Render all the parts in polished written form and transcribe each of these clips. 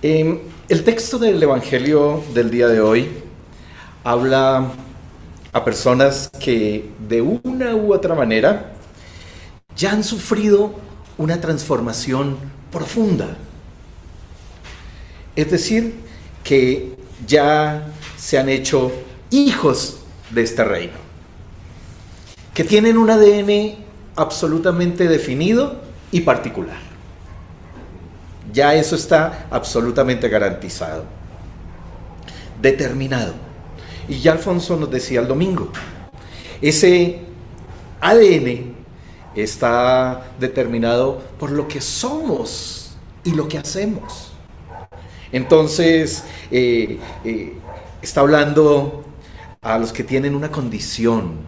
El texto del Evangelio del día de hoy habla a personas que de una u otra manera ya han sufrido una transformación profunda. Es decir, que ya se han hecho hijos de este reino, que tienen un ADN absolutamente definido y particular. Ya eso está absolutamente garantizado, determinado. Y ya Alfonso nos decía el domingo, ese ADN está determinado por lo que somos y lo que hacemos. Entonces, está hablando a los que tienen una condición,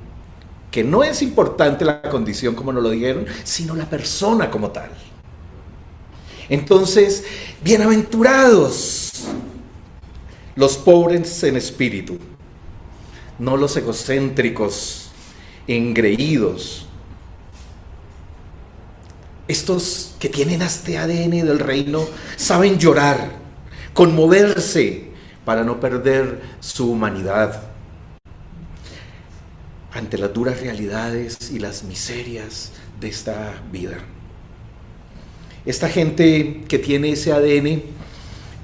que no es importante la condición como nos lo dijeron, sino la persona como tal. Entonces, bienaventurados los pobres en espíritu, no los egocéntricos, engreídos. Estos que tienen este ADN del reino saben llorar, conmoverse para no perder su humanidad ante las duras realidades y las miserias de esta vida. Esta gente que tiene ese ADN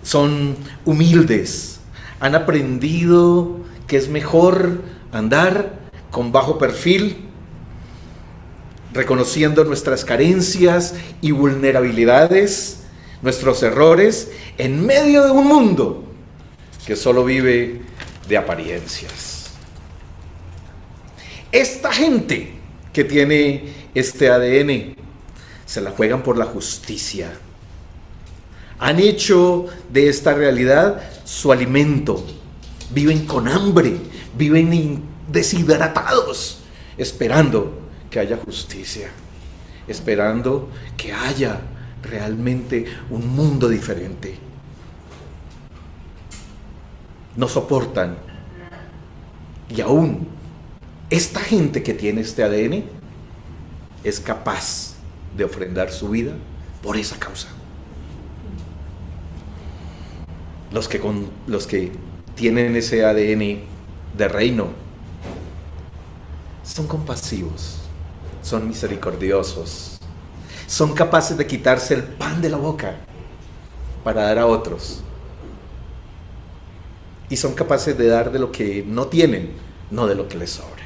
son humildes, han aprendido que es mejor andar con bajo perfil, reconociendo nuestras carencias y vulnerabilidades, nuestros errores, en medio de un mundo que solo vive de apariencias. Esta gente que tiene este ADN se la juegan por la justicia. Han hecho de esta realidad su alimento. Viven con hambre, viven deshidratados, esperando que haya justicia, esperando que haya realmente un mundo diferente. No soportan. Y aún esta gente que tiene este ADN es capaz de ofrendar su vida por esa causa. Los que tienen ese ADN de reino son compasivos, son misericordiosos, son capaces de quitarse el pan de la boca para dar a otros, y son capaces de dar de lo que no tienen, no de lo que les sobra.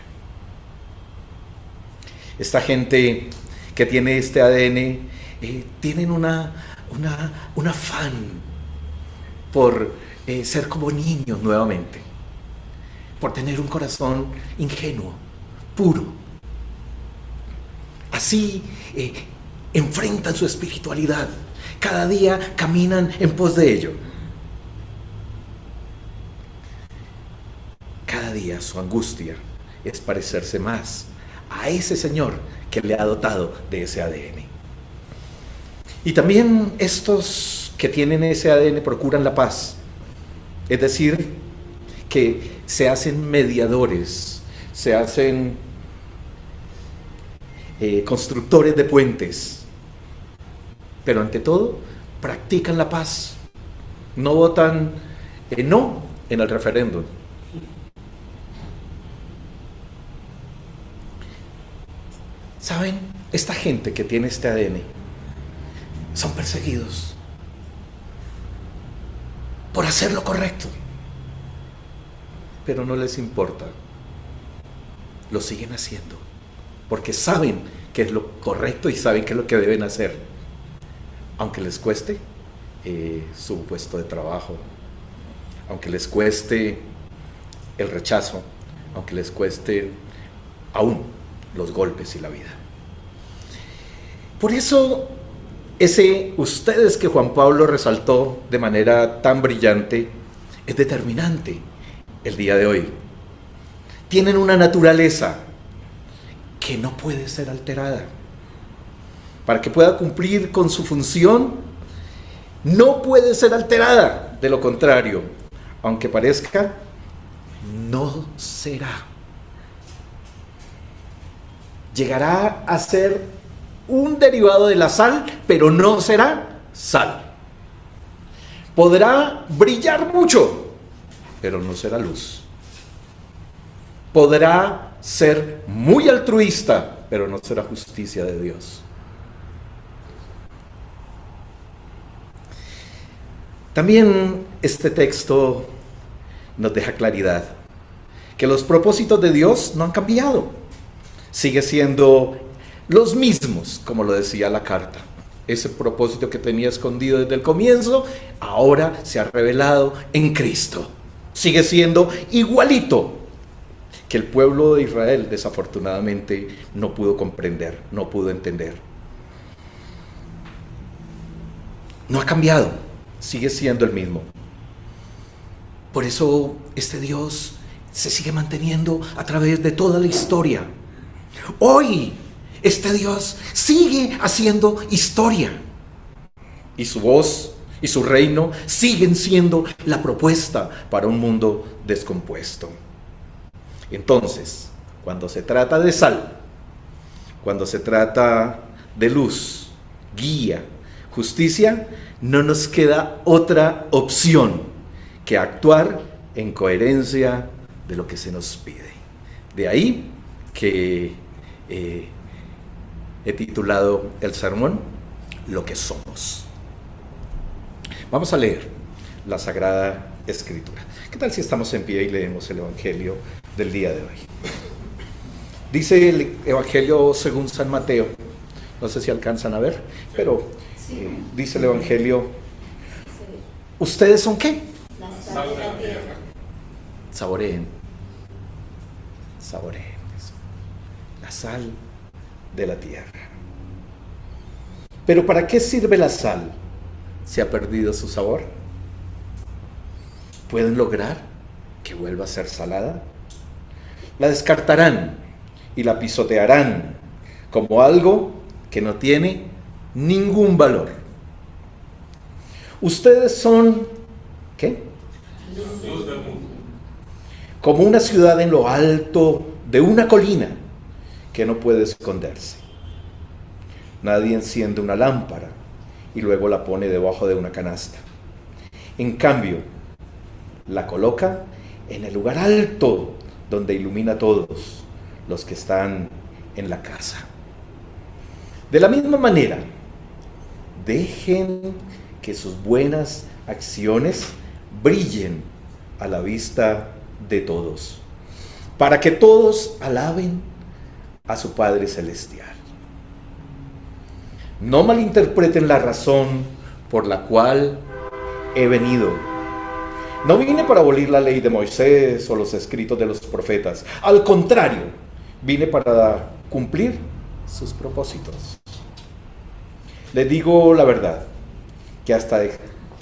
Esta gente que tiene este ADN tienen un afán por ser como niños nuevamente, por tener un corazón ingenuo, puro. Así enfrentan su espiritualidad, cada día caminan en pos de ello. Cada día su angustia es parecerse más a ese Señor que le ha dotado de ese ADN. Y también estos que tienen ese ADN procuran la paz, es decir, que se hacen mediadores, se hacen constructores de puentes, pero ante todo practican la paz, no votan no en el referéndum. ¿Saben? Esta gente que tiene este ADN son perseguidos por hacer lo correcto, pero no les importa, lo siguen haciendo porque saben que es lo correcto y saben que es lo que deben hacer, aunque les cueste su puesto de trabajo, aunque les cueste el rechazo, aunque les cueste aún los golpes y la vida. Por eso, ustedes que Juan Pablo resaltó de manera tan brillante, es determinante el día de hoy. Tienen una naturaleza que no puede ser alterada. Para que pueda cumplir con su función, no puede ser alterada. De lo contrario, aunque parezca, no será. Llegará a ser un derivado de la sal, pero no será sal. Podrá brillar mucho, pero no será luz. Podrá ser muy altruista, pero no será justicia de Dios. También este texto nos deja claridad que los propósitos de Dios no han cambiado. Sigue siendo los mismos, como lo decía la carta. Ese propósito que tenía escondido desde el comienzo, ahora se ha revelado en Cristo. Sigue siendo igualito que el pueblo de Israel desafortunadamente no pudo comprender, no pudo entender. No ha cambiado, sigue siendo el mismo. Por eso este Dios se sigue manteniendo a través de toda la historia. Hoy este Dios sigue haciendo historia. Y su voz y su reino siguen siendo la propuesta para un mundo descompuesto. Entonces, cuando se trata de sal, cuando se trata de luz, guía, justicia, no nos queda otra opción que actuar en coherencia de lo que se nos pide. De ahí que he titulado el sermón Lo que somos. Vamos a leer la Sagrada Escritura. ¿Qué tal si estamos en pie y leemos el Evangelio del día de hoy? Dice el Evangelio según San Mateo. No sé si alcanzan a ver, pero dice el Evangelio: ¿ustedes son qué? La sal de la tierra. Saboreen eso. La sal de la tierra. Pero ¿para qué sirve la sal si ha perdido su sabor? ¿Pueden lograr que vuelva a ser salada? La descartarán y la pisotearán como algo que no tiene ningún valor. Ustedes son, ¿qué? Luz del mundo. Como una ciudad en lo alto de una colina que no puede esconderse. Nadie enciende una lámpara y luego la pone debajo de una canasta. En cambio, la coloca en el lugar alto donde ilumina a todos los que están en la casa. De la misma manera, dejen que sus buenas acciones brillen a la vista de todos, para que todos alaben a su Padre Celestial. No malinterpreten la razón por la cual he venido. No vine para abolir la ley de Moisés o los escritos de los profetas. Al contrario, vine para cumplir sus propósitos. Les digo la verdad, que hasta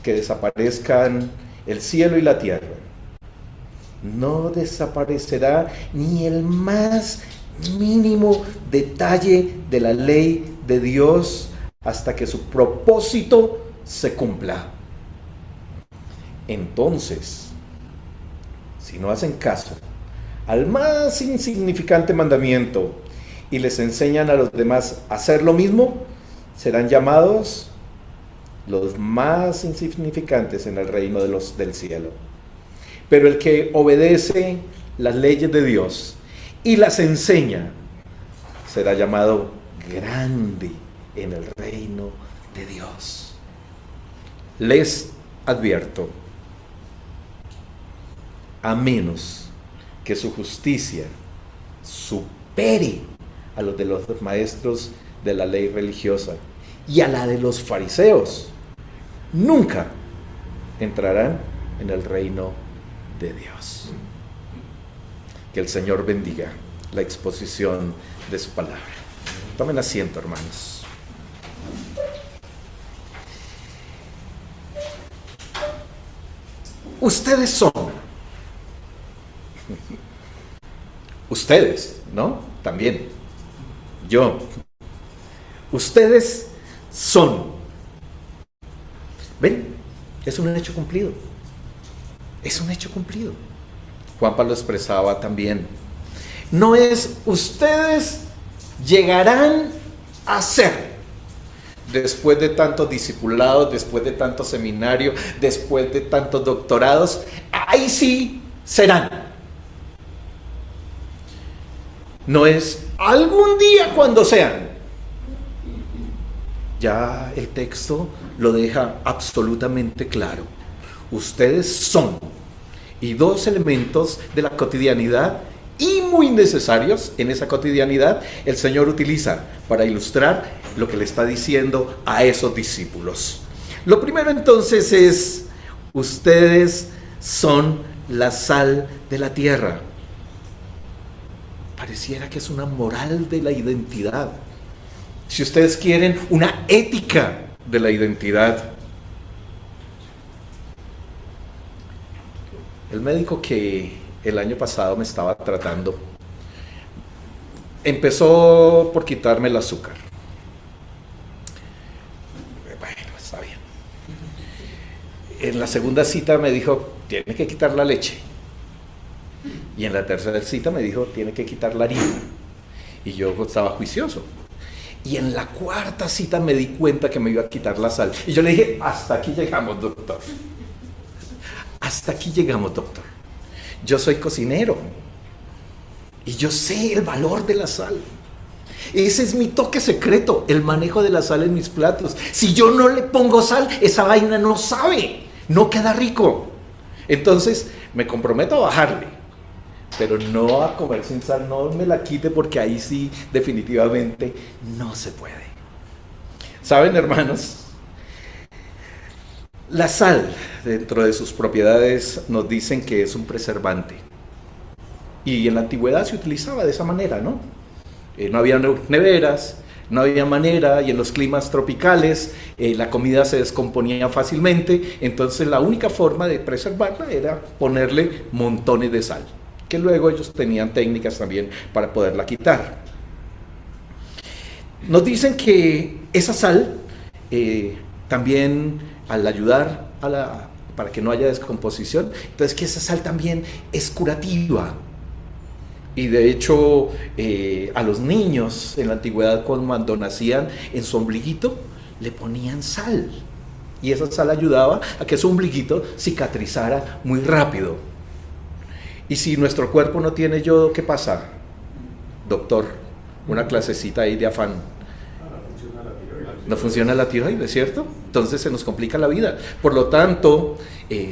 que desaparezcan el cielo y la tierra, no desaparecerá ni el más mínimo detalle de la ley de Dios hasta que su propósito se cumpla. Entonces, si no hacen caso al más insignificante mandamiento y les enseñan a los demás a hacer lo mismo, serán llamados los más insignificantes en el reino del cielo. Pero el que obedece las leyes de Dios y las enseña será llamado grande en el reino de Dios. Les advierto, a menos que su justicia supere a los de los maestros de la ley religiosa y a la de los fariseos, nunca entrarán en el reino de Dios. Que el Señor bendiga la exposición de su palabra. Tomen asiento, hermanos. Ustedes son. Ustedes, ¿no? También. Yo. Ustedes son. ¿Ven? Es un hecho cumplido. Es un hecho cumplido. Juan Pablo expresaba también. No es ustedes llegarán a ser. después de tantos discipulados, después de tantos seminarios, después de tantos doctorados, ahí sí serán. No es algún día cuando sean. Ya el texto lo deja absolutamente claro. Ustedes son. Y dos elementos de la cotidianidad y muy necesarios en esa cotidianidad el Señor utiliza para ilustrar lo que le está diciendo a esos discípulos. Lo primero entonces es: ustedes son la sal de la tierra. Pareciera que es una moral de la identidad. Si ustedes quieren, una ética de la identidad. El médico que el año pasado me estaba tratando empezó por quitarme el azúcar. Bueno, está bien. En la segunda cita me dijo, tiene que quitar la leche. Y en la tercera cita me dijo, tiene que quitar la harina. Y yo estaba juicioso. Y en la cuarta cita me di cuenta que me iba a quitar la sal. Y yo le dije, hasta aquí llegamos, doctor. Hasta aquí llegamos, doctor. Yo soy cocinero. Y yo sé el valor de la sal. Ese es mi toque secreto, el manejo de la sal en mis platos. Si yo no le pongo sal, esa vaina no sabe, no queda rico. Entonces me comprometo a bajarle, pero no a comer sin sal, no me la quite, porque ahí sí definitivamente no se puede. ¿Saben, hermanos? La sal, dentro de sus propiedades, nos dicen que es un preservante. Y en la antigüedad se utilizaba de esa manera, ¿no? No había neveras, no había manera, y en los climas tropicales la comida se descomponía fácilmente. Entonces la única forma de preservarla era ponerle montones de sal, que luego ellos tenían técnicas también para poderla quitar. Nos dicen que esa sal también, al ayudar para que no haya descomposición, entonces que esa sal también es curativa. Y de hecho a los niños en la antigüedad, cuando nacían, en su ombliguito le ponían sal, y esa sal ayudaba a que su ombliguito cicatrizara muy rápido. Y si nuestro cuerpo no tiene yodo, ¿qué pasa, doctor? Una clasecita ahí de afán. No funciona la tiroides, ¿cierto? Entonces se nos complica la vida. Por lo tanto,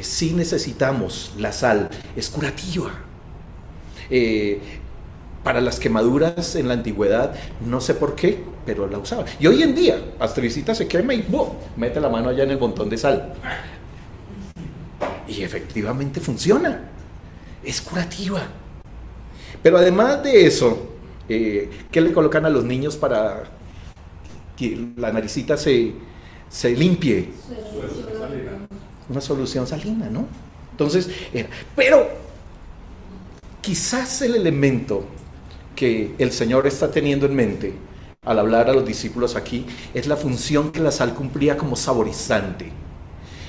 sí necesitamos la sal, es curativa. Para las quemaduras en la antigüedad, no sé por qué, pero la usaban. Y hoy en día, Astridita se quema y ¡boom!, mete la mano allá en el montón de sal. Y efectivamente funciona, es curativa. Pero además de eso, ¿qué le colocan a los niños para que la naricita se limpie? Una solución salina, ¿no? Entonces, pero quizás el elemento que el Señor está teniendo en mente al hablar a los discípulos aquí es la función que la sal cumplía como saborizante.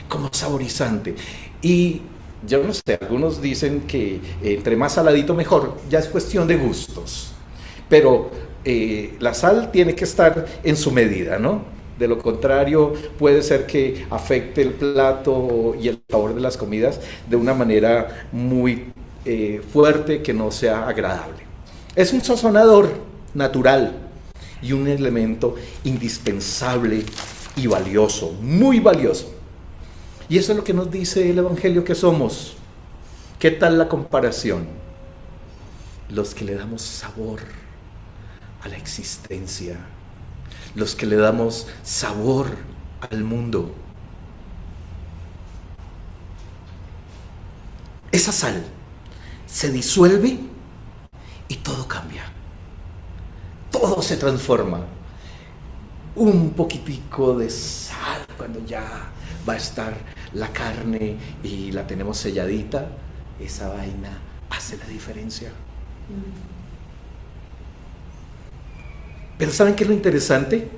Como saborizante. Y yo no sé, algunos dicen que entre más saladito mejor, ya es cuestión de gustos. Pero la sal tiene que estar en su medida, ¿no? De lo contrario, puede ser que afecte el plato y el sabor de las comidas de una manera muy fuerte, que no sea agradable. Es un sazonador natural y un elemento indispensable y valioso, muy valioso. Y eso es lo que nos dice el Evangelio que somos. ¿Qué tal la comparación? Los que le damos sabor a la existencia, los que le damos sabor al mundo. Esa sal se disuelve y todo cambia, todo se transforma. Un poquitico de sal cuando ya va a estar la carne y la tenemos selladita, esa vaina hace la diferencia. Pero ¿saben qué es lo interesante?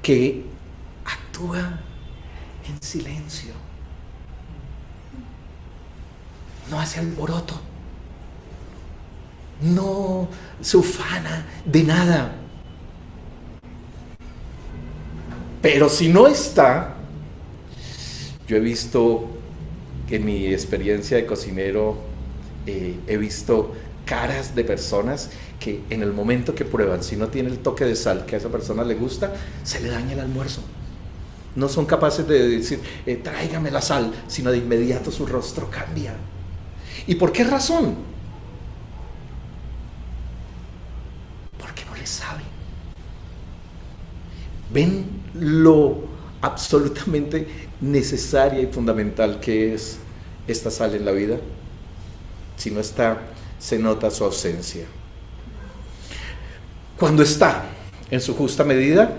Que actúa en silencio, no hace alboroto, no se ufana de nada. Pero si no está, yo he visto, en mi experiencia de cocinero, he visto caras de personas que en el momento que prueban, si no tiene el toque de sal que a esa persona le gusta, se le daña el almuerzo. No son capaces de decir, tráigame la sal, sino de inmediato su rostro cambia. ¿Y por qué razón? Porque no le saben. ¿Ven lo absolutamente necesaria y fundamental que es esta sal en la vida? Si no está, se nota su ausencia. Cuando está en su justa medida,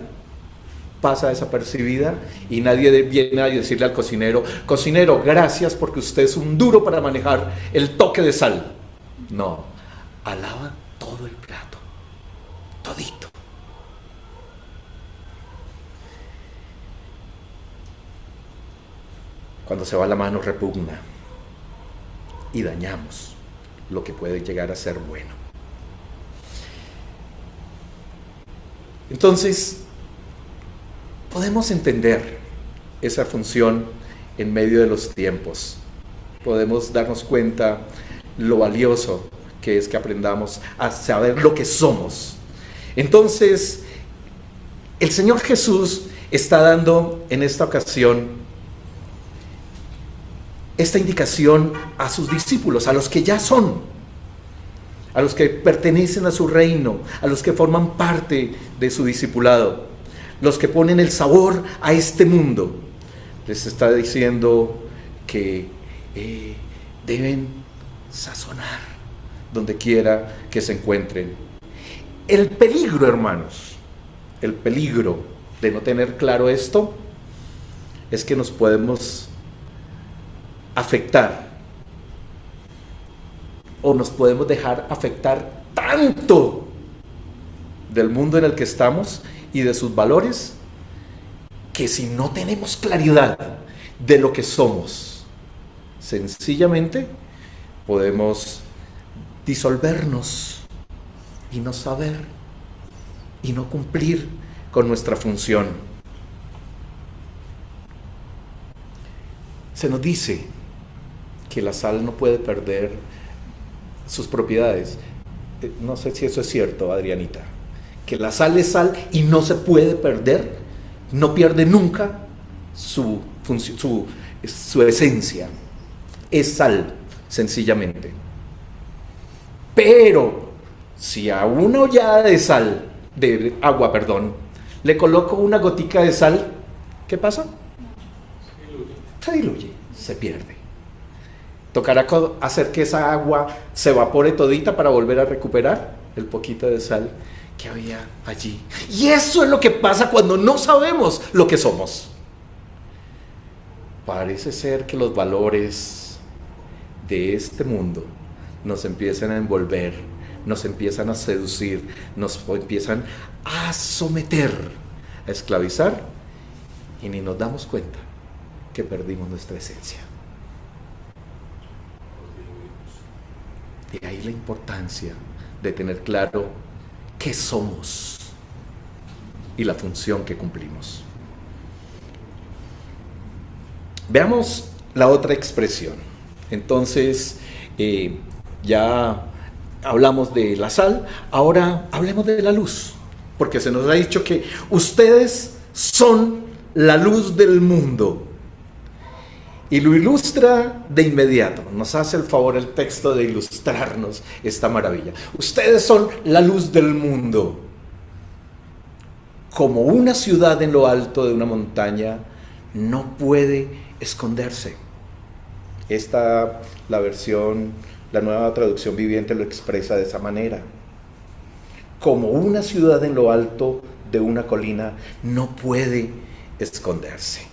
pasa desapercibida y nadie viene a decirle al cocinero, cocinero, gracias porque usted es un duro para manejar el toque de sal. No, alaba todo el plato, todito. Cuando se va la mano repugna y dañamos lo que puede llegar a ser bueno. Entonces, podemos entender esa función en medio de los tiempos. Podemos darnos cuenta lo valioso que es que aprendamos a saber lo que somos. Entonces, el Señor Jesús está dando en esta ocasión esta indicación a sus discípulos, a los que ya son, a los que pertenecen a su reino, a los que forman parte de su discipulado, los que ponen el sabor a este mundo. Les está diciendo que deben sazonar donde quiera que se encuentren. El peligro, hermanos, el peligro de no tener claro esto es que nos podemos afectar o nos podemos dejar afectar tanto del mundo en el que estamos y de sus valores, que si no tenemos claridad de lo que somos, sencillamente podemos disolvernos y no saber y no cumplir con nuestra función. Se nos dice que la sal no puede perder sus propiedades. No sé si eso es cierto, Adrianita. Que la sal es sal y no se puede perder, no pierde nunca su esencia. Es sal, sencillamente. Pero si a una ollada de agua, le coloco una gotica de sal, ¿qué pasa? Se diluye, se pierde. Tocará hacer que esa agua se evapore todita para volver a recuperar el poquito de sal que había allí. Y eso es lo que pasa cuando no sabemos lo que somos. Parece ser que los valores de este mundo nos empiezan a envolver, nos empiezan a seducir, nos empiezan a someter, a esclavizar, y ni nos damos cuenta que perdimos nuestra esencia. De ahí la importancia de tener claro qué somos y la función que cumplimos. Veamos la otra expresión. Entonces, ya hablamos de la sal, ahora hablemos de la luz, porque se nos ha dicho que ustedes son la luz del mundo. Y lo ilustra de inmediato, nos hace el favor el texto de ilustrarnos esta maravilla. Ustedes son la luz del mundo. Como una ciudad en lo alto de una montaña, no puede esconderse. La nueva traducción viviente lo expresa de esa manera. Como una ciudad en lo alto de una colina, no puede esconderse.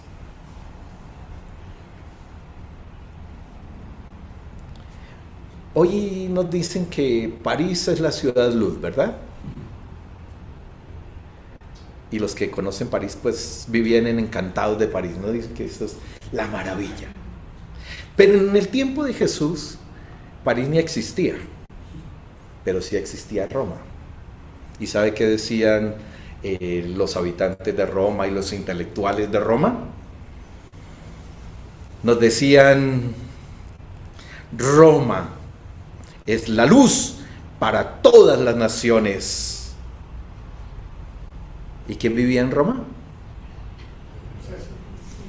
Hoy nos dicen que París es la ciudad luz, ¿verdad? Y los que conocen París, pues vivían encantados de París, ¿no? Dicen que esto es la maravilla. Pero en el tiempo de Jesús, París ni existía, pero sí existía Roma. ¿Y sabe qué decían los habitantes de Roma y los intelectuales de Roma. Nos decían: Roma es la luz para todas las naciones. ¿Y quién vivía en Roma?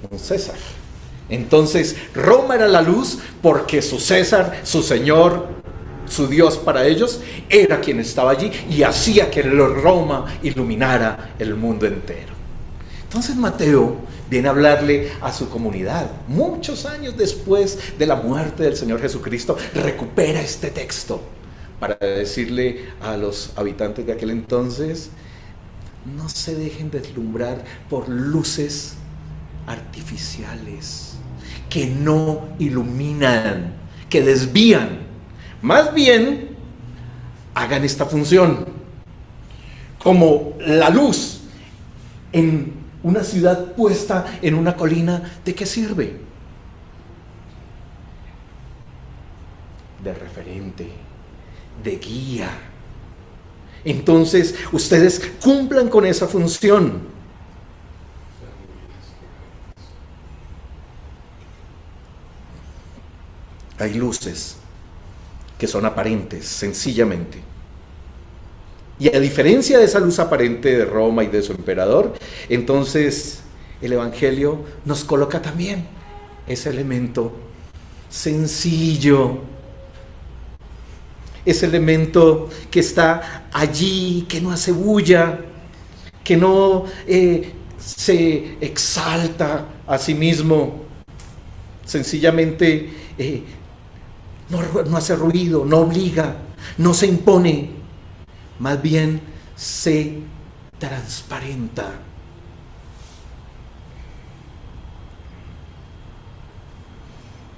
Un César. Entonces, Roma era la luz porque su César, su Señor, su Dios para ellos, era quien estaba allí y hacía que Roma iluminara el mundo entero. Entonces Mateo viene a hablarle a su comunidad. Muchos años después de la muerte del Señor Jesucristo, recupera este texto para decirle a los habitantes de aquel entonces: no se dejen deslumbrar por luces artificiales que no iluminan, que desvían. Más bien, hagan esta función como la luz en una ciudad puesta en una colina. ¿De qué sirve? De referente, de guía. Entonces, ustedes cumplan con esa función. Hay luces que son aparentes, sencillamente. Y a diferencia de esa luz aparente de Roma y de su emperador, entonces el Evangelio nos coloca también ese elemento sencillo, ese elemento que está allí, que no hace bulla, que no se exalta a sí mismo, sencillamente no hace ruido, no obliga, no se impone, más bien se transparenta.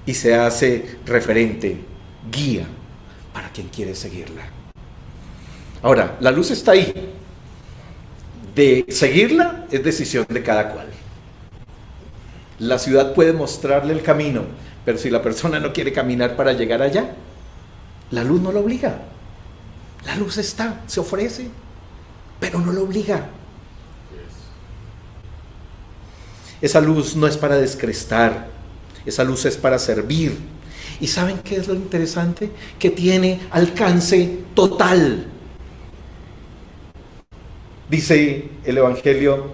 Y se hace referente, guía para quien quiere seguirla. Ahora, la luz está ahí. De seguirla es decisión de cada cual. La ciudad puede mostrarle el camino, pero si la persona no quiere caminar para llegar allá, la luz no lo obliga. La luz está, se ofrece, pero no lo obliga. Esa luz no es para descrestar, esa luz es para servir. ¿Y saben qué es lo interesante? Que tiene alcance total. Dice el Evangelio: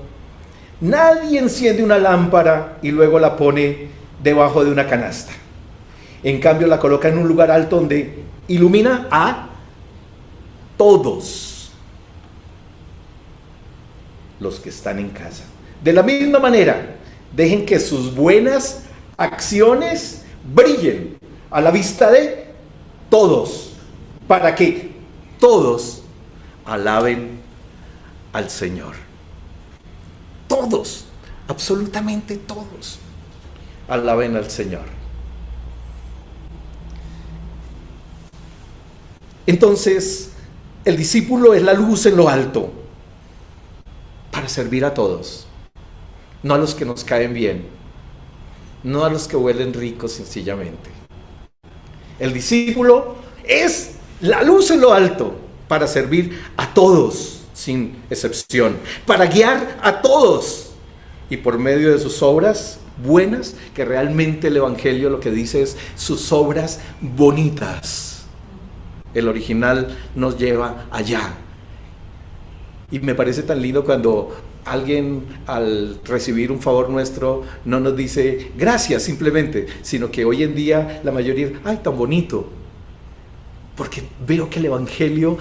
nadie enciende una lámpara y luego la pone debajo de una canasta. En cambio, la coloca en un lugar alto donde ilumina a todos los que están en casa. De la misma manera, dejen que sus buenas acciones brillen a la vista de todos, para que todos alaben al Señor. Todos, absolutamente todos, alaben al Señor. Entonces, el discípulo es la luz en lo alto para servir a todos, no a los que nos caen bien, no a los que huelen ricos sencillamente. El discípulo es la luz en lo alto para servir a todos sin excepción, para guiar a todos y por medio de sus obras buenas, que realmente el Evangelio lo que dice es sus obras bonitas. El original nos lleva allá. Y me parece tan lindo cuando alguien al recibir un favor nuestro no nos dice gracias simplemente, sino que hoy en día la mayoría, ¡ay, tan bonito! Porque veo que el Evangelio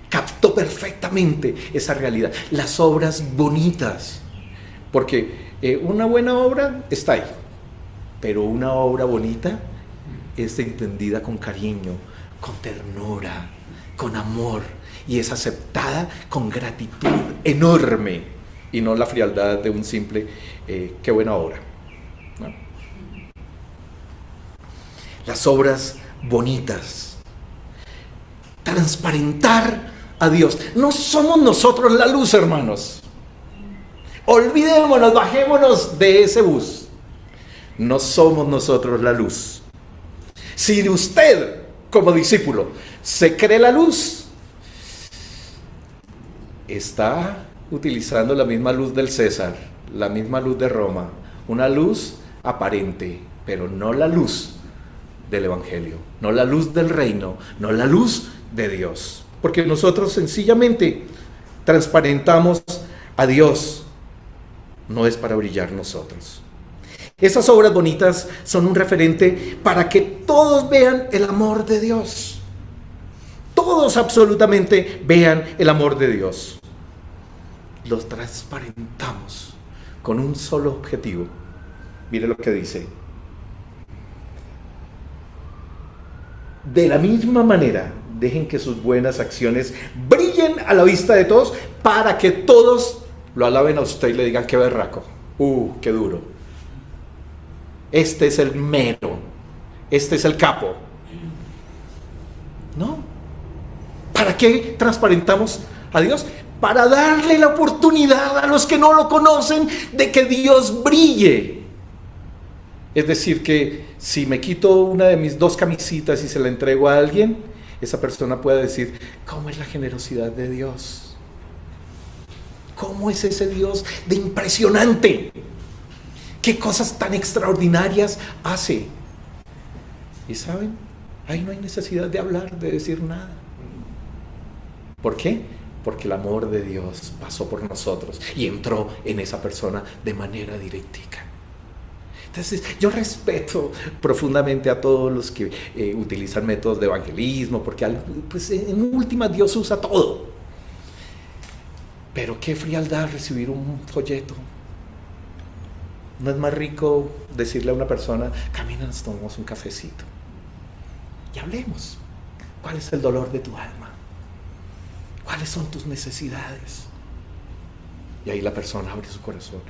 captó perfectamente esa realidad, las obras bonitas. Porque una buena obra está ahí, pero una obra bonita es entendida con cariño, con ternura, con amor, y es aceptada con gratitud enorme, y no la frialdad de un simple qué buena obra, ¿no? Las obras bonitas, transparentar a Dios. No somos nosotros la luz, hermanos. Olvidémonos, bajémonos de ese bus. No somos nosotros la luz. Si usted, como discípulo, se cree la luz, está utilizando la misma luz del César, la misma luz de Roma, una luz aparente, pero no la luz del Evangelio, no la luz del reino, no la luz de Dios. Porque nosotros sencillamente transparentamos a Dios, no es para brillar nosotros. Esas obras bonitas son un referente para que todos vean el amor de Dios. Todos absolutamente vean el amor de Dios. Los transparentamos con un solo objetivo. Mire lo que dice. De la misma manera, dejen que sus buenas acciones brillen a la vista de todos para que todos lo alaben a usted y le digan: qué berraco, qué duro. Este es el mero, este es el capo. ¿No? ¿Para qué transparentamos a Dios? Para darle la oportunidad a los que no lo conocen de que Dios brille. Es decir, que si me quito una de mis 2 camisitas y se la entrego a alguien, esa persona puede decir: ¿cómo es la generosidad de Dios? ¿Cómo es ese Dios de impresionante? ¿Qué cosas tan extraordinarias hace? Y saben, ahí no hay necesidad de hablar, de decir nada. ¿Por qué? Porque el amor de Dios pasó por nosotros y entró en esa persona de manera directica. Entonces, yo respeto profundamente a todos los que utilizan métodos de evangelismo, porque pues, en última Dios usa todo. Pero qué frialdad recibir un folleto. ¿No es más rico decirle a una persona: camina, nos tomamos un cafecito y hablemos? ¿Cuál es el dolor de tu alma? ¿Cuáles son tus necesidades? Y ahí la persona abre su corazón.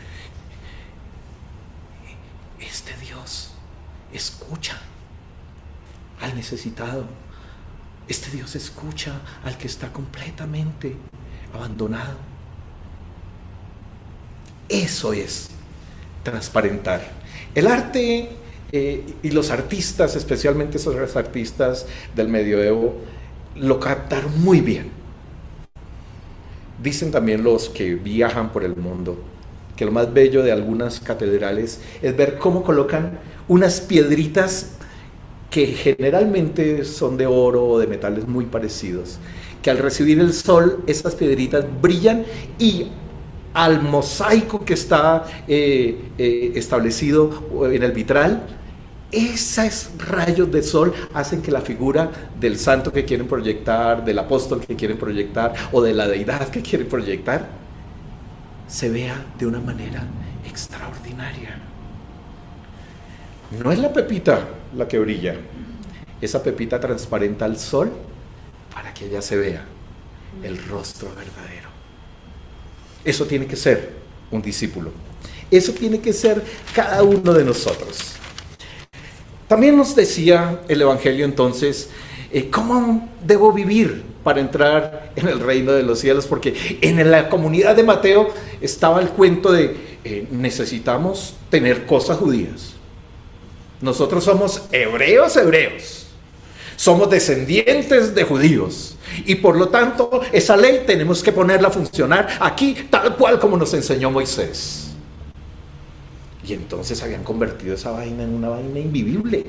Este Dios escucha al necesitado. Este Dios escucha al que está completamente abandonado. Eso es transparentar. El arte y los artistas, especialmente esos artistas del medioevo, lo captaron muy bien. Dicen también los que viajan por el mundo que lo más bello de algunas catedrales es ver cómo colocan unas piedritas que generalmente son de oro o de metales muy parecidos, que al recibir el sol esas piedritas brillan y al mosaico que está establecido en el vitral, esos rayos de sol hacen que la figura del santo que quieren proyectar, del apóstol que quieren proyectar o de la deidad que quieren proyectar se vea de una manera extraordinaria. No es la pepita la que brilla, esa pepita transparenta al sol para que ella se vea el rostro verdadero. Eso tiene que ser un discípulo. Eso tiene que ser cada uno de nosotros. También nos decía el Evangelio entonces, ¿cómo debo vivir para entrar en el reino de los cielos? Porque en la comunidad de Mateo estaba el cuento de necesitamos tener cosas judías. Nosotros somos hebreos, somos descendientes de judíos y por lo tanto esa ley tenemos que ponerla a funcionar aquí tal cual como nos enseñó Moisés. Y entonces habían convertido esa vaina en una vaina invivible,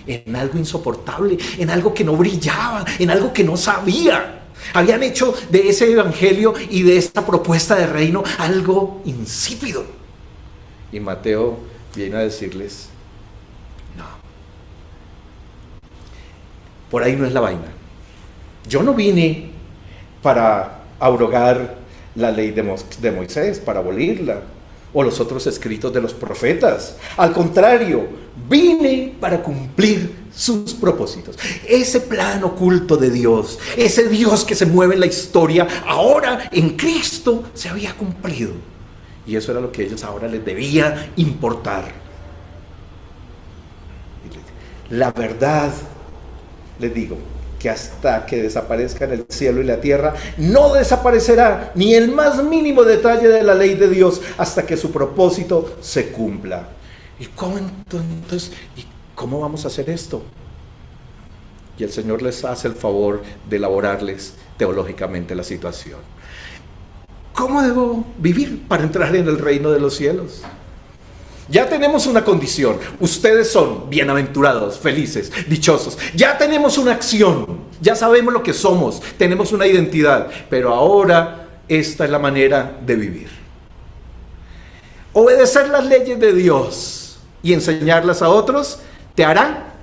en algo insoportable, en algo que no brillaba, en algo que no sabía. Habían hecho de ese evangelio y de esta propuesta de reino algo insípido. Y Mateo viene a decirles: no, por ahí no es la vaina. Yo no vine para abrogar la ley de Moisés, para abolirla, o los otros escritos de los profetas. Al contrario, vine para cumplir sus propósitos. Ese plan oculto de Dios, ese Dios que se mueve en la historia, ahora en Cristo se había cumplido. Y eso era lo que a ellos ahora les debía importar. La verdad, les digo, que hasta que desaparezcan el cielo y la tierra, no desaparecerá ni el más mínimo detalle de la ley de Dios hasta que su propósito se cumpla. ¿Y cómo entonces? ¿Y cómo vamos a hacer esto? Y el Señor les hace el favor de elaborarles teológicamente la situación. ¿cómo debo vivir para entrar en el reino de los cielos? Ya tenemos una condición. Ustedes son bienaventurados, felices, dichosos. Ya tenemos una acción. Ya sabemos lo que somos. Tenemos una identidad. Pero ahora esta es la manera de vivir. Obedecer las leyes de Dios y enseñarlas a otros te hará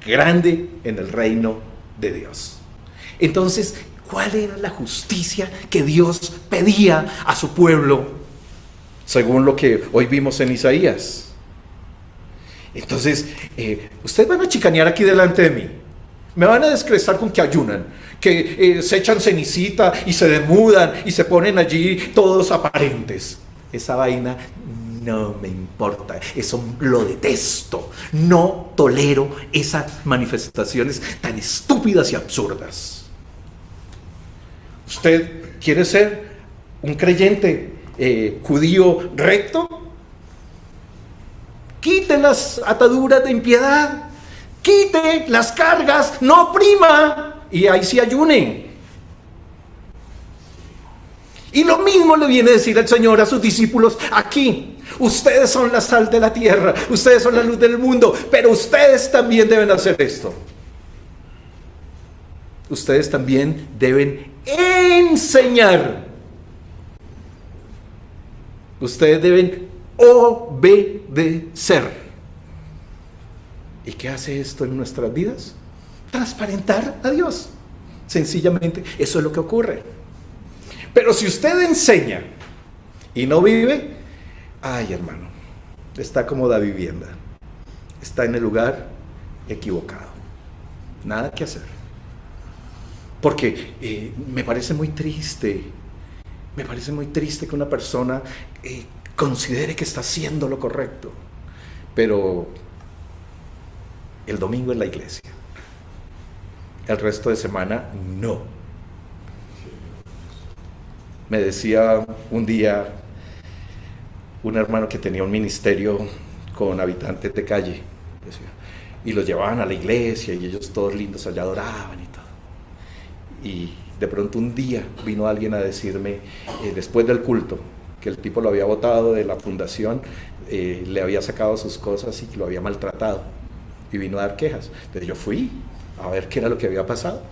grande en el reino de Dios. Entonces, ¿cuál era la justicia que Dios pedía a su pueblo? Según lo que hoy vimos en Isaías. Entonces, ustedes van a chicanear aquí delante de mí. Me van a descrestar con que ayunan, que se echan cenicita y se demudan y se ponen allí todos aparentes. Esa vaina no me importa, eso lo detesto. No tolero esas manifestaciones tan estúpidas y absurdas. ¿Usted quiere ser un creyente judío recto? Quite las ataduras de impiedad, quite las cargas, no oprima, y ahí sí ayune. Y lo mismo le viene a decir el Señor a sus discípulos aquí. Ustedes son la sal de la tierra, ustedes son la luz del mundo, pero ustedes también deben hacer esto. Ustedes también deben enseñar. Ustedes deben obedecer. ¿Y qué hace esto en nuestras vidas? Transparentar a Dios. Sencillamente, eso es lo que ocurre. Pero si usted enseña y no vive, ay, hermano, está como la vivienda. Está en el lugar equivocado. Nada que hacer. Porque me parece muy triste. Me parece muy triste que una persona considere que está haciendo lo correcto, pero el domingo en la iglesia, el resto de semana no. Me decía un día un hermano que tenía un ministerio con habitantes de calle, decía, y los llevaban a la iglesia y ellos todos lindos allá adoraban y todo. Y de pronto un día vino alguien a decirme, después del culto, que el tipo lo había botado de la fundación, le había sacado sus cosas y lo había maltratado. Y vino a dar quejas. Entonces yo fui a ver qué era lo que había pasado.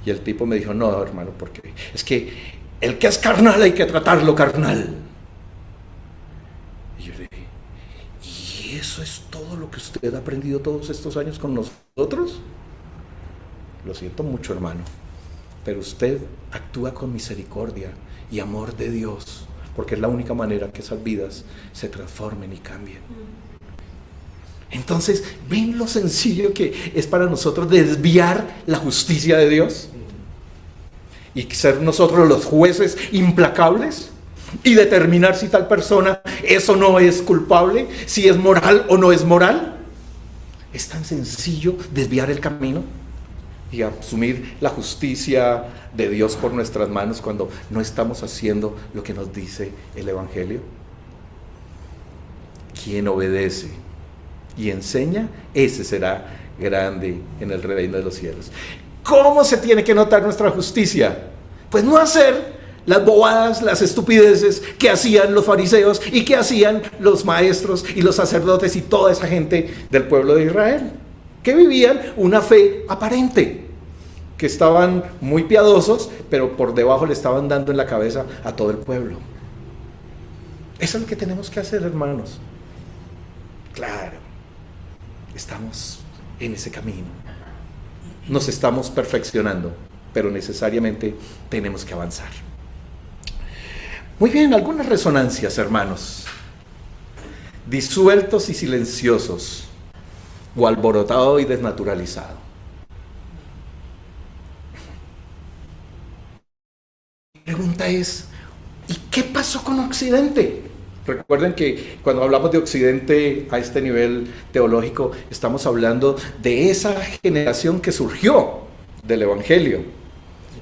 Y el tipo me dijo, no, hermano, porque es que el que es carnal hay que tratarlo carnal. Y yo le dije, ¿y eso es todo lo que usted ha aprendido todos estos años con nosotros? Lo siento mucho, hermano, pero usted actúa con misericordia y amor de Dios, porque es la única manera que esas vidas se transformen y cambien. Entonces, ¿ven lo sencillo que es para nosotros desviar la justicia de Dios? Y ser nosotros los jueces implacables y determinar si tal persona es o no es culpable, si es moral o no es moral. Es tan sencillo desviar el camino y asumir la justicia de Dios por nuestras manos cuando no estamos haciendo lo que nos dice el Evangelio. Quien obedece y enseña, ese será grande en el reino de los cielos. ¿Cómo se tiene que notar nuestra justicia? Pues no hacer las bobadas, las estupideces que hacían los fariseos y que hacían los maestros y los sacerdotes y toda esa gente del pueblo de Israel, que vivían una fe aparente, que estaban muy piadosos, pero por debajo le estaban dando en la cabeza a todo el pueblo. Eso es lo que tenemos que hacer, hermanos. Claro, estamos en ese camino. Nos estamos perfeccionando, pero necesariamente tenemos que avanzar. Muy bien, algunas resonancias, hermanos. Disueltos y silenciosos, o alborotado y desnaturalizado. La pregunta es, ¿y qué pasó con Occidente? Recuerden que cuando hablamos de Occidente a este nivel teológico, estamos hablando de esa generación que surgió del Evangelio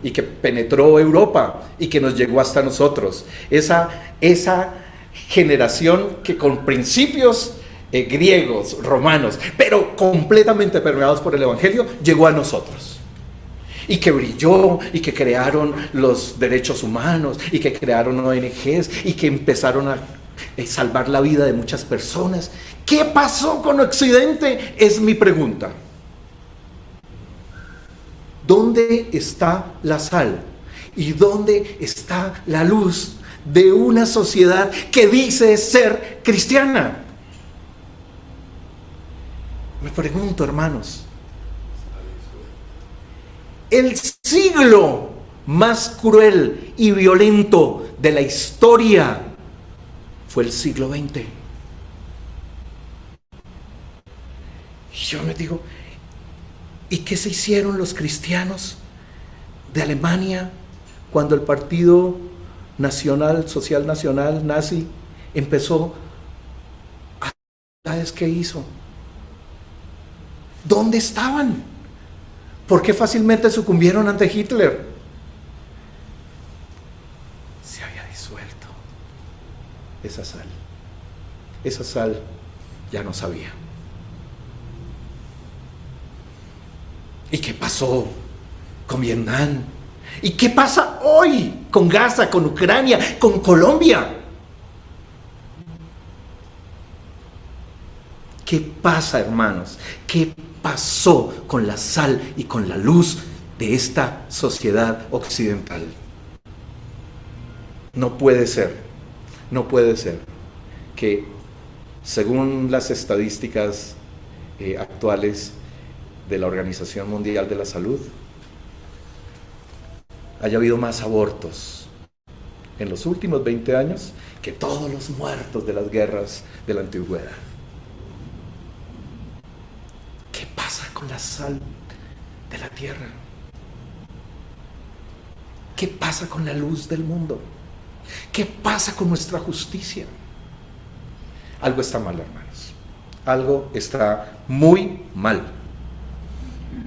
y que penetró Europa y que nos llegó hasta nosotros. Esa generación que con principios griegos, romanos, pero completamente permeados por el Evangelio, llegó a nosotros. y que brilló, y que crearon los derechos humanos, y que crearon ONGs, y que empezaron a salvar la vida de muchas personas. ¿Qué pasó con Occidente? Es mi pregunta. ¿Dónde está la sal? ¿Y dónde está la luz de una sociedad que dice ser cristiana? Me pregunto, hermanos. El siglo más cruel y violento de la historia fue el siglo XX. Y yo me digo, ¿y qué se hicieron los cristianos de Alemania cuando el Partido Nacional, Social Nacional, nazi, empezó a... ¿Sabes qué hizo? ¿Dónde estaban? ¿Por qué fácilmente sucumbieron ante Hitler? Se había disuelto esa sal. Esa sal ya no sabía. ¿Y qué pasó con Vietnam? ¿Y qué pasa hoy con Gaza, con Ucrania, con Colombia? ¿Qué pasa, hermanos? ¿Qué pasó con la sal y con la luz de esta sociedad occidental? No puede ser que, según las estadísticas actuales de la Organización Mundial de la Salud, haya habido más abortos en los últimos 20 años que todos los muertos de las guerras de la antigüedad. ¿Qué pasa con la sal de la tierra? ¿Qué pasa con la luz del mundo? ¿Qué pasa con nuestra justicia? Algo está mal, hermanos. Algo está muy mal.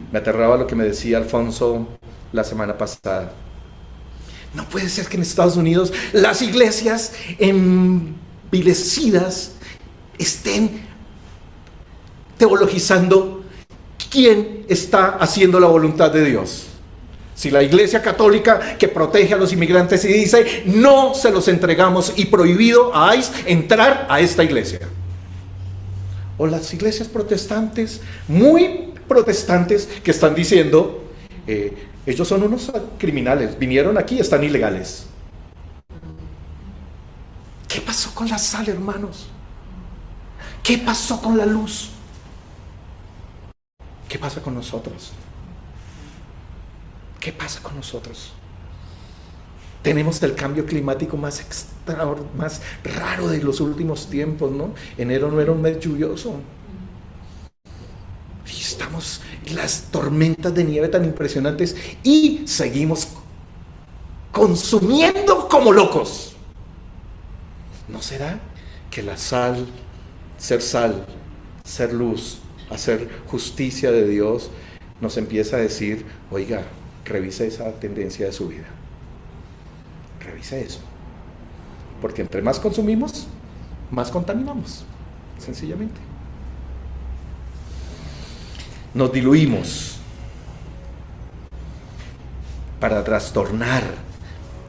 Me aterraba lo que me decía Alfonso la semana pasada. No puede ser que en Estados Unidos las iglesias envilecidas estén teologizando quién está haciendo la voluntad de Dios. Si la Iglesia Católica, que protege a los inmigrantes y dice, no se los entregamos y prohibido a ICE entrar a esta iglesia. O las iglesias protestantes, muy protestantes, que están diciendo, ellos son unos criminales, vinieron aquí y están ilegales. ¿Qué pasó con la sal, hermanos? ¿Qué pasó con la luz? ¿Qué pasa con nosotros? ¿Qué pasa con nosotros? Tenemos el cambio climático más raro de los últimos tiempos, ¿no? Enero no era un mes lluvioso. Y estamos en las tormentas de nieve tan impresionantes y seguimos consumiendo como locos. ¿No será que la sal, ser luz, hacer justicia de Dios, nos empieza a decir, oiga, revisa esa tendencia de su vida? Revisa eso. Porque entre más consumimos, más contaminamos. Sencillamente. Nos diluimos para trastornar.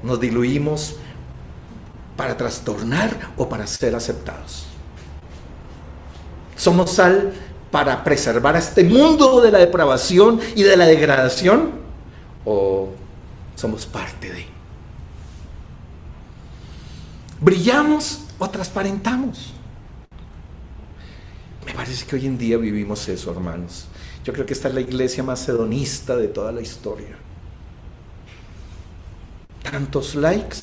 Nos diluimos para trastornar o para ser aceptados. Somos sal para preservar a este mundo de la depravación y de la degradación, o somos parte de. ¿Brillamos o transparentamos? Me parece que hoy en día vivimos eso, hermanos. Yo creo que esta es la iglesia más hedonista de toda la historia. Tantos likes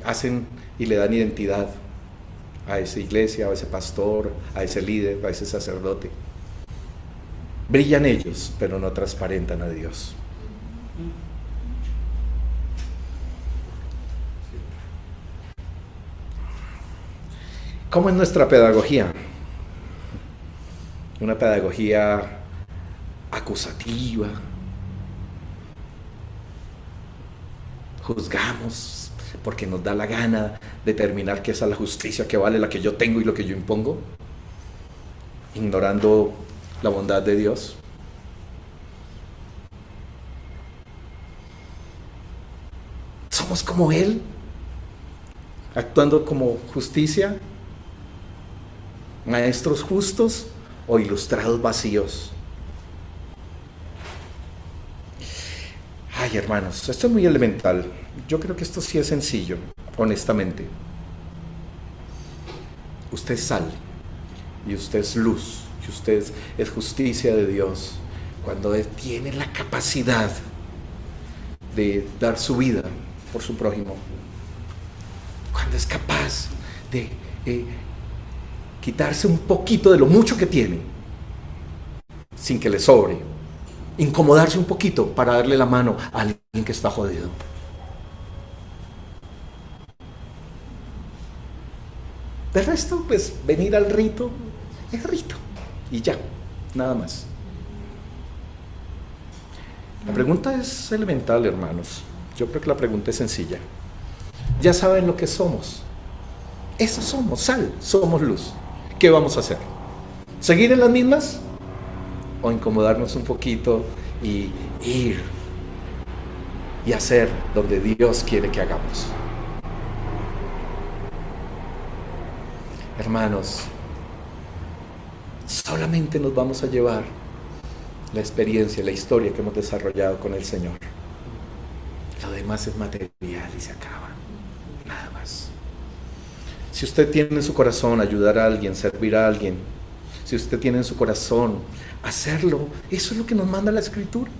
hacen y le dan identidad a esa iglesia, a ese pastor, a ese líder, a ese sacerdote. Brillan ellos, pero no transparentan a Dios. ¿Cómo es nuestra pedagogía? Una pedagogía acusativa. Juzgamos porque nos da la gana determinar que esa es la justicia que vale, la que yo tengo y lo que yo impongo, ignorando la bondad de Dios. ¿Somos como Él? ¿Actuando como justicia? ¿Maestros justos o ilustrados vacíos? Ay, hermanos, esto es muy elemental. Yo creo que esto sí es sencillo, honestamente. Usted es sal, y usted es luz, y usted es justicia de Dios, cuando Él tiene la capacidad de dar su vida por su prójimo, cuando es capaz de quitarse un poquito de lo mucho que tiene, sin que le sobre, incomodarse un poquito para darle la mano a alguien que está jodido. De resto, pues venir al rito es rito y ya, nada más. La pregunta es elemental, hermanos. Yo creo que la pregunta es sencilla. Ya saben lo que somos. Eso somos, sal, somos luz. ¿Qué vamos a hacer? ¿Seguir en las mismas? ¿O incomodarnos un poquito y ir y hacer donde Dios quiere que hagamos? Hermanos, solamente nos vamos a llevar la experiencia, la historia que hemos desarrollado con el Señor. Lo demás es material y se acaba. Nada más. Si usted tiene en su corazón ayudar a alguien, servir a alguien, si usted tiene en su corazón hacerlo, eso es lo que nos manda la Escritura.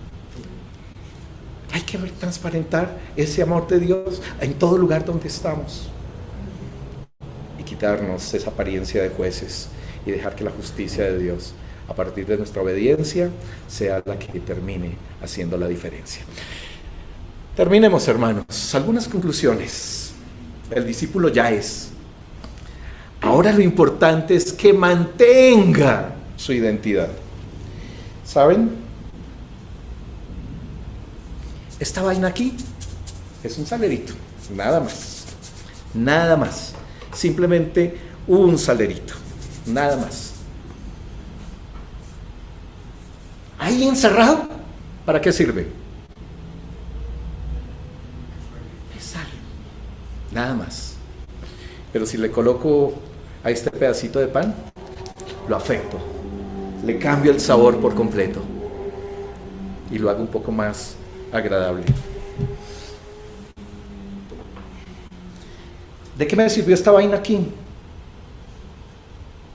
Hay que transparentar ese amor de Dios en todo lugar donde estamos. Y quitarnos esa apariencia de jueces y dejar que la justicia de Dios, a partir de nuestra obediencia, sea la que termine haciendo la diferencia. Terminemos, hermanos. Algunas conclusiones. El discípulo ya es. Ahora lo importante es que mantenga su identidad. ¿Saben? Esta vaina aquí es un salerito, nada más. Nada más. Simplemente un salerito, nada más. Ahí encerrado, ¿para qué sirve? Es sal, nada más. Pero si le coloco a este pedacito de pan, lo afecto, le cambio el sabor por completo y lo hago un poco más agradable. ¿De qué me sirvió esta vaina aquí?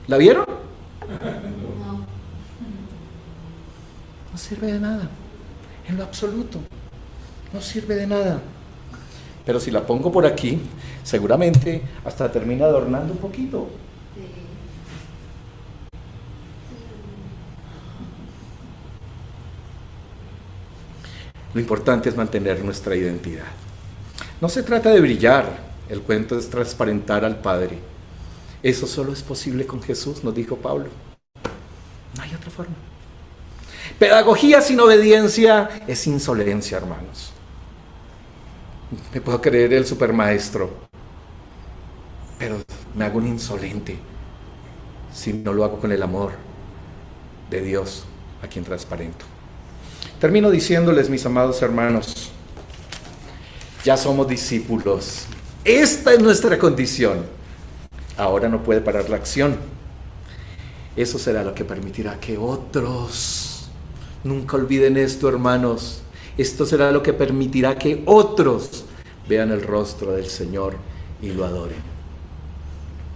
¿La vieron? No sirve de nada, en lo absoluto, no sirve de nada. Pero si la pongo por aquí, seguramente hasta termina adornando un poquito. Lo importante es mantener nuestra identidad. No se trata de brillar, el cuento es transparentar al Padre. Eso solo es posible con Jesús, nos dijo Pablo. No hay otra forma. Pedagogía sin obediencia es insolencia, hermanos. Me puedo creer el supermaestro, pero me hago un insolente si no lo hago con el amor de Dios a quien transparento. Termino diciéndoles, mis amados hermanos, ya somos discípulos. Esta es nuestra condición. Ahora no puede parar la acción. Eso será lo que permitirá que otros, nunca olviden esto, hermanos, esto será lo que permitirá que otros vean el rostro del Señor y lo adoren.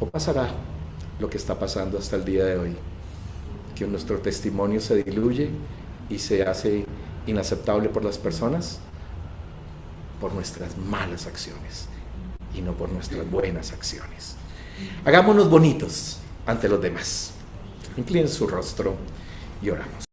O pasará lo que está pasando hasta el día de hoy, que nuestro testimonio se diluye y se hace inaceptable por las personas por nuestras malas acciones y no por nuestras buenas acciones. Hagámonos bonitos ante los demás. Inclinen su rostro y oramos.